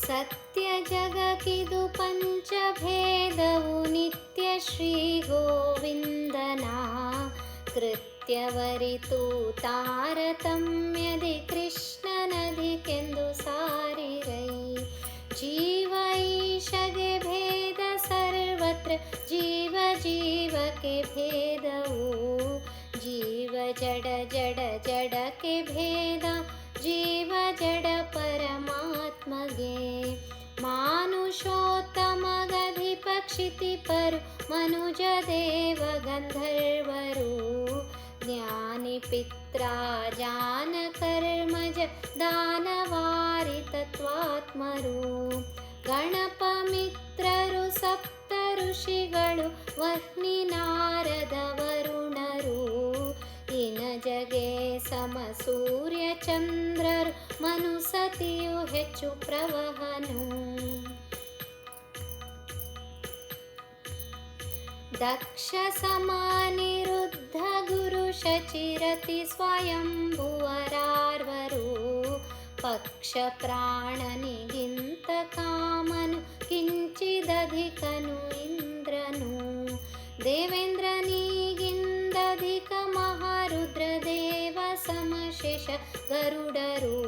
ಸತ್ಯ ಜಗಕ್ಕಿದು ಪಂಚಭೇದವು ನಿತ್ಯ ಶ್ರೀ ಗೋವಿಂದನ ಕೃತ್ಯವರಿತು ತಾರತಮ್ಯದಿ ಕೃಷ್ಣನದಿಕೆಂದು ಸಾರಿರೈ. ಜೀವ ಈಶಗೆ ಭೇದ ಸರ್ವತ್ರ ಜೀವ ಜೀವಕ್ಕೆ ಭೇದವು, ಜೀವ ಜಡ ಜಡ ಜಡಕ್ಕೆ ಭೇದ ಜೀವ ಜಡ ಪರಮಾತ್ಮಗೆ. ಮಾನುಷೋತ್ತಮ ಗಧಿಪ ಕ್ಷಿತಿಪರು ಮನುಜ ದೇವ ಗಂಧರ್ವರು, ಜ್ಞಾನಿ ಪಿತ್ರ ಜಾನ ಕರ್ಮಜ ದಾನವಾರಿ ತತ್ವಾತ್ಮರು. ಗಣಪ ಮಿತ್ರರು ಸಪ್ತ ಋಷಿಗಳು ವಹ್ನಿ ನಾರದ ವರುಣರು, ಇನ ಜಗೆ ಸಮ ಸೂರ್ಯ ಚಂದ್ರರು ಮನುಸತಿಯು ಹೆಚ್ಚು ಪ್ರವಹನು. ದಕ್ಷ ಸಮಾನಿರುದ್ಧ ಗುರು ಶಚಿರತಿ ಸ್ವಯಂಭುವರಾರ್ವರು, ಪಕ್ಷ ಪ್ರಾಣನಿಗಿಂತ ಕಾಮನು ಕಿಂಚಿದಧಿಕನು ಇಂದ್ರನು. ದೇವೇಂದ್ರನಿಗಿಂದಧಿಕ ಮಹಾರುದ್ರ ದೇವ ಸಮಶೇಷ ಗರುಡರು,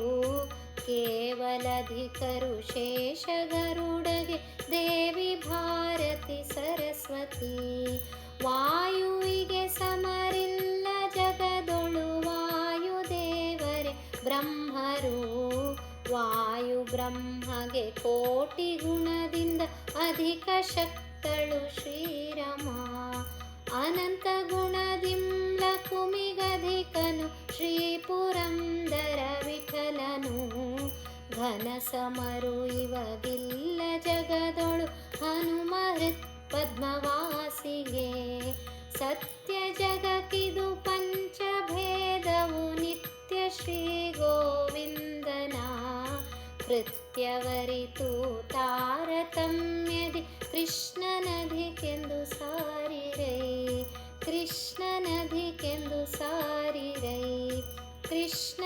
ಕೇವಲಧಿಕರು ಶೇಷ ಗರುಡಗೆ ದೇವಿ ಭಾರತಿ ಸರಸ್ವತಿ. ವಾಯುವಿಗೆ ಸಮರಿಲ್ಲ ಜಗದೊಳು ವಾಯುದೇವರೇ ಬ್ರಹ್ಮರು, ವಾಯು ಬ್ರಹ್ಮಗೆ ಕೋಟಿ ಗುಣದಿಂದ ಅಧಿಕ ಶಕ್ತಳು ಶ್ರೀರಮ. ಅನಂತ ಗುಣದಿಂ ಲಕುಮಿಗಧಿಕನು ಶ್ರೀ ಪುರಂದರ ವಿಠಲನು, ಘನ ಸಮರು ಇವಗಿಲ್ಲ ಜಗದೊಳು ಹನುಮ ಹೃತ್ ಪದ್ಮವಾಸಿಗೆ. ಸತ್ಯ ಜಗಕ್ಕಿದು ಪಂಚಭೇದವು ನಿತ್ಯ ಶ್ರೀ ಗೋವಿಂದನ ಕೃತ್ಯವರಿತು ತಾರತಮ್ಯದಿ ಕೃಷ್ಣನದಿಕೆಂದು ಸಾರಿರೈ. ಕೃಷ್ಣನದಿಕೆಂದು ಸಾರಿರೈ. ಕೃಷ್ಣ